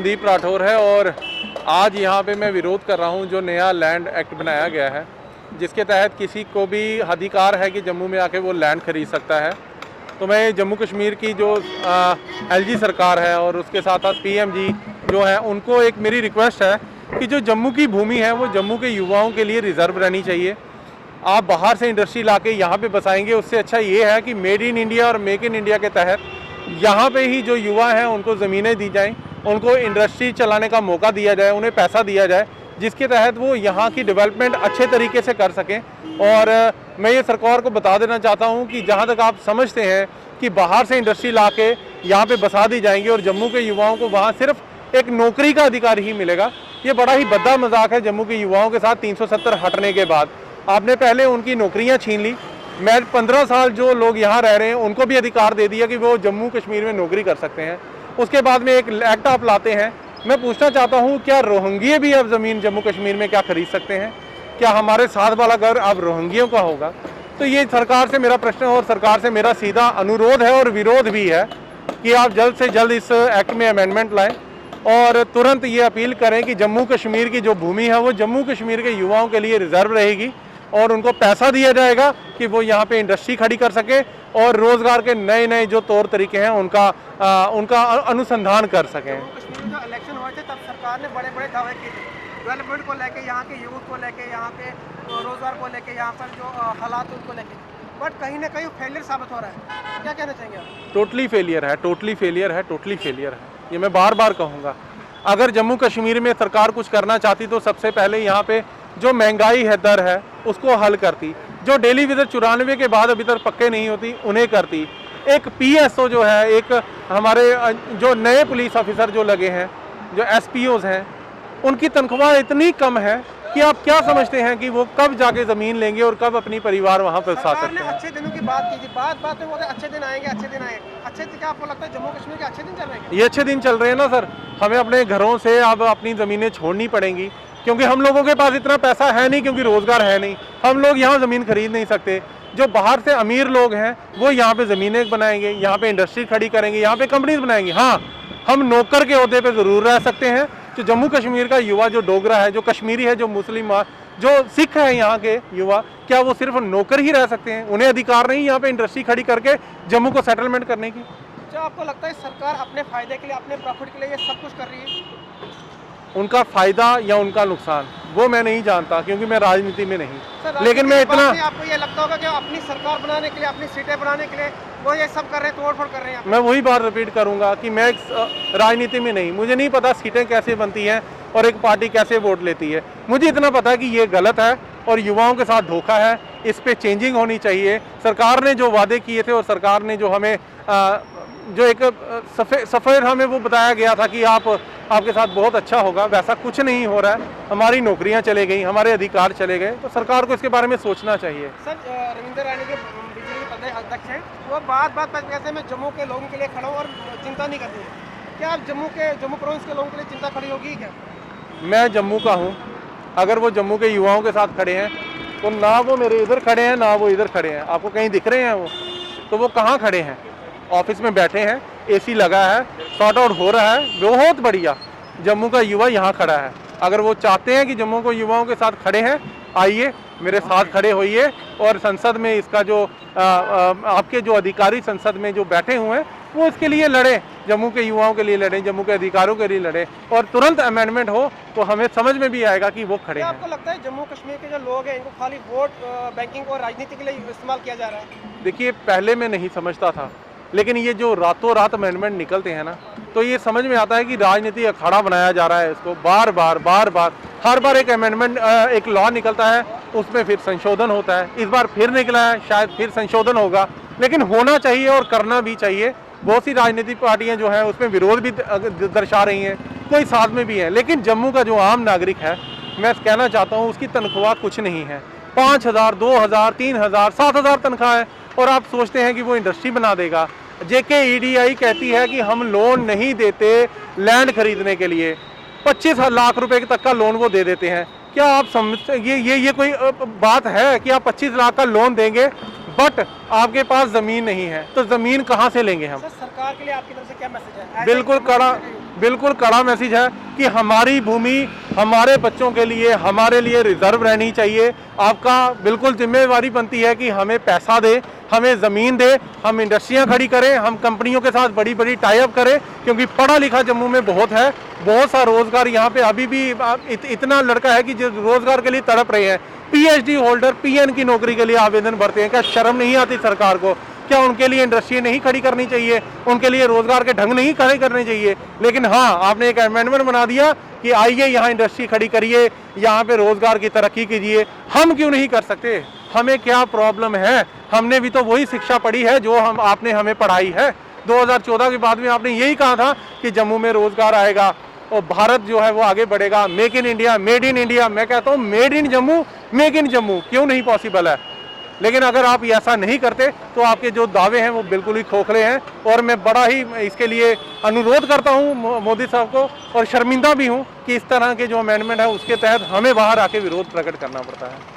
कुलदीप राठौर है और आज यहाँ पे मैं विरोध कर रहा हूँ जो नया लैंड एक्ट बनाया गया है, जिसके तहत किसी को भी अधिकार है कि जम्मू में आके वो लैंड खरीद सकता है। तो मैं जम्मू कश्मीर की जो एलजी सरकार है और उसके साथ साथ पीएमजी जो है, उनको एक मेरी रिक्वेस्ट है कि जो जम्मू की भूमि है वो जम्मू के युवाओं के लिए रिजर्व रहनी चाहिए। आप बाहर से इंडस्ट्री लाके यहाँ पे बसाएंगे, उससे अच्छा ये है कि मेड इन इंडिया और मेक इन इंडिया के तहत यहाँ पे ही जो युवा हैं उनको ज़मीनें दी जाएं, उनको इंडस्ट्री चलाने का मौका दिया जाए, उन्हें पैसा दिया जाए, जिसके तहत वो यहाँ की डेवलपमेंट अच्छे तरीके से कर सकें। और मैं ये सरकार को बता देना चाहता हूँ कि जहाँ तक आप समझते हैं कि बाहर से इंडस्ट्री ला के यहाँ पर बसा दी जाएंगी और जम्मू के युवाओं को वहाँ सिर्फ एक नौकरी का अधिकार ही मिलेगा, ये बड़ा ही भद्दा मजाक है जम्मू के युवाओं के साथ। 370 हटने के बाद आपने पहले उनकी नौकरियां छीन ली। मैं 15 साल जो लोग यहाँ रह रहे हैं उनको भी अधिकार दे दिया कि वो जम्मू कश्मीर में नौकरी कर सकते हैं। उसके बाद में एक एक्ट आप लाते हैं। मैं पूछना चाहता हूँ, क्या रोहिंग्ये भी अब ज़मीन जम्मू कश्मीर में क्या खरीद सकते हैं? क्या हमारे साथ वाला घर अब रोहिंग्यों का होगा? तो ये सरकार से मेरा प्रश्न और सरकार से मेरा सीधा अनुरोध है और विरोध भी है कि आप जल्द से जल्द इस एक्ट में अमेंडमेंट लाएँ और तुरंत ये अपील करें कि जम्मू कश्मीर की जो भूमि है वो जम्मू कश्मीर के युवाओं के लिए रिजर्व रहेगी और उनको पैसा दिया जाएगा कि वो यहाँ पे इंडस्ट्री खड़ी कर सके और रोजगार के नए नए जो तौर तरीके हैं उनका अनुसंधान कर सकें। कश्मीर में जो इलेक्शन हुए थे तब सरकार ने बड़े बड़े दावे किए थे डेवलपमेंट को लेके, यहाँ के यूथ को लेके, यहाँ पे रोजगार को लेके, यहाँ पर जो हालात उनको लेके, बट कहीं ना कहीं फेलियर साबित हो रहा है। क्या कहना चाहेंगे आप? टोटली फेलियर है, टोटली फेलियर है, टोटली फेलियर है। ये मैं बार बार कहूँगा। अगर जम्मू कश्मीर में सरकार कुछ करना चाहती तो सबसे पहले यहाँ पे जो महंगाई है दर है उसको हल करती, जो डेली विजिट 94 के बाद अभी तक पक्के नहीं होती उन्हें करती। एक पीएसओ जो है, एक हमारे जो नए पुलिस ऑफिसर जो लगे हैं, जो एसपीओज हैं, उनकी तनख्वाह इतनी कम है कि आप क्या समझते हैं कि वो कब जाके ज़मीन लेंगे और कब अपनी परिवार वहाँ पर सा सकते हैं? अच्छे दिनों की बात की थी, बात में बोलते अच्छे दिन आएंगे, अच्छे दिन आएंगे। अच्छे दिन क्या आपको लगता है जम्मू कश्मीर के अच्छे दिन चल रहे हैं? ये अच्छे दिन चल रहे हैं ना सर। हमें अपने घरों से अब अपनी ज़मीनें छोड़नी पड़ेंगी क्योंकि हम लोगों के पास इतना पैसा है नहीं, क्योंकि रोज़गार है नहीं। हम लोग यहाँ ज़मीन खरीद नहीं सकते। जो बाहर से अमीर लोग हैं वो यहाँ पे ज़मीनें बनाएंगे, यहाँ पे इंडस्ट्री खड़ी करेंगे, यहाँ पे कंपनीज बनाएंगे। हाँ, हम नौकर के ओहदे पे ज़रूर रह सकते हैं। जो जम्मू कश्मीर का युवा जो डोगरा है, जो कश्मीरी है, जो मुस्लिम, जो सिख है, यहाँ के युवा, क्या वो सिर्फ नौकर ही रह सकते हैं? उन्हें अधिकार नहीं यहाँ पे इंडस्ट्री खड़ी करके जम्मू को सेटलमेंट करने की? जो आपको लगता है सरकार अपने फायदे के लिए, अपने प्रॉफिट के लिए ये सब कुछ कर रही है? उनका फायदा या उनका नुकसान वो मैं नहीं जानता क्योंकि मैं राजनीति में नहीं। लेकिन मैं इतना, आपको ये लगता होगा कि अपनी सरकार बनाने के लिए, अपनी सीटें बनाने के लिए वो ये सब कर रहे हैं, तोड़-फोड़ कर रहे हैं। मैं वही बात रिपीट करूंगा कि मैं राजनीति में नहीं, मुझे नहीं पता सीटें कैसे बनती हैं और एक पार्टी कैसे वोट लेती है। मुझे इतना पता है कि ये गलत है और युवाओं के साथ धोखा है। इस पे चेंजिंग होनी चाहिए। सरकार ने जो वादे किए थे और सरकार ने जो हमें जो एक सफ़ेद हमें वो बताया गया था कि आपके साथ बहुत अच्छा होगा, वैसा कुछ नहीं हो रहा है। हमारी नौकरियां चले गई, हमारे अधिकार चले गए। तो सरकार को इसके बारे में सोचना चाहिए। सर, रविंद्र राणी के बीजेपी प्रदेश अध्यक्ष हैं, वो बात पर कहते हैं मैं जम्मू के लोगों के लिए खड़ा हूँ और चिंता नहीं करती हूँ। क्या आप जम्मू प्रोविंस के लोगों के लिए चिंता खड़ी होगी क्या? मैं जम्मू का हूँ। अगर वो जम्मू के युवाओं के साथ खड़े हैं तो ना वो मेरे इधर खड़े हैं ना वो इधर खड़े हैं। आपको कहीं दिख रहे हैं वो? तो वो कहाँ खड़े हैं? ऑफिस में बैठे हैं, एसी लगा है, सॉर्ट आउट हो रहा है। बहुत बढ़िया, जम्मू का युवा यहाँ खड़ा है। अगर वो चाहते हैं कि जम्मू को युवाओं के साथ खड़े हैं, आइए मेरे साथ खड़े होइए और संसद में इसका जो आपके जो अधिकारी संसद में जो बैठे हुए हैं वो इसके लिए लड़े, जम्मू के युवाओं के लिए लड़े, जम्मू के अधिकारों के लिए लड़े और तुरंत अमेंडमेंट हो तो हमें समझ में भी आएगा कि वो खड़े हैं। आपको लगता है जम्मू कश्मीर के जो लोग हैं इनको खाली वोट बैंकिंग और राजनीति के लिए इस्तेमाल किया जा रहा है? देखिए, पहले मैं नहीं समझता था, लेकिन ये जो रातों रात अमेंडमेंट निकलते हैं ना, तो ये समझ में आता है कि राजनीति अखाड़ा बनाया जा रहा है इसको। बार बार हर बार एक अमेंडमेंट, एक लॉ निकलता है, उसमें फिर संशोधन होता है। इस बार फिर निकला है, शायद फिर संशोधन होगा, लेकिन होना चाहिए और करना भी चाहिए। बहुत सी राजनीतिक पार्टियां जो हैं उसमें विरोध भी दर्शा रही हैं, कोई साथ में भी है। लेकिन जम्मू का जो आम नागरिक है, मैं कहना चाहता हूँ उसकी तनख्वाह कुछ नहीं है। 5,000, 2,000, 3,000, 7,000 तनख्वाह है और आप सोचते हैं कि वो इंडस्ट्री बना देगा। JKEDI कहती है कि हम लोन नहीं देते लैंड खरीदने के लिए। 25 लाख रुपए तक का लोन वो दे देते हैं। क्या आप समझते, ये कोई बात है कि आप 25 लाख का लोन देंगे बट आपके पास जमीन नहीं है? तो जमीन कहाँ से लेंगे हम? सरकार के लिए आपकी तरफ से क्या मैसेज है? बिल्कुल कड़ा बिल्कुल कड़ा मैसेज है कि हमारी भूमि हमारे बच्चों के लिए, हमारे लिए रिजर्व रहनी चाहिए। आपका बिल्कुल जिम्मेवारी बनती है कि हमें पैसा दे, हमें ज़मीन दे, हम इंडस्ट्रियां खड़ी करें, हम कंपनियों के साथ बड़ी बड़ी टाई अप करें, क्योंकि पढ़ा लिखा जम्मू में बहुत है, बहुत सा रोज़गार यहाँ पे अभी भी इतना लड़का है कि जो रोज़गार के लिए तड़प रहे हैं। PhD होल्डर PN की नौकरी के लिए आवेदन भरते हैं। क्या शर्म नहीं आती सरकार को? क्या उनके लिए इंडस्ट्री नहीं खड़ी करनी चाहिए? उनके लिए रोजगार के ढंग नहीं खड़े करने चाहिए? लेकिन हाँ, आपने एक अमेंडमेंट बना दिया कि आइए यहाँ इंडस्ट्री खड़ी करिए, यहाँ पे रोजगार की तरक्की कीजिए। हम क्यों नहीं कर सकते? हमें क्या प्रॉब्लम है? हमने भी तो वही शिक्षा पढ़ी है जो आपने हमें पढ़ाई है। 2014 के बाद में आपने यही कहा था कि जम्मू में रोजगार आएगा और भारत जो है वो आगे बढ़ेगा। Make in India, made in India. मैं कहता हूँ made in Jammu, make in Jammu क्यों नहीं पॉसिबल है? लेकिन अगर आप ऐसा नहीं करते तो आपके जो दावे हैं वो बिल्कुल ही खोखले हैं। और मैं बड़ा ही इसके लिए अनुरोध करता हूँ मोदी साहब को, और शर्मिंदा भी हूँ कि इस तरह के जो अमेंडमेंट है उसके तहत हमें बाहर आके विरोध प्रकट करना पड़ता है।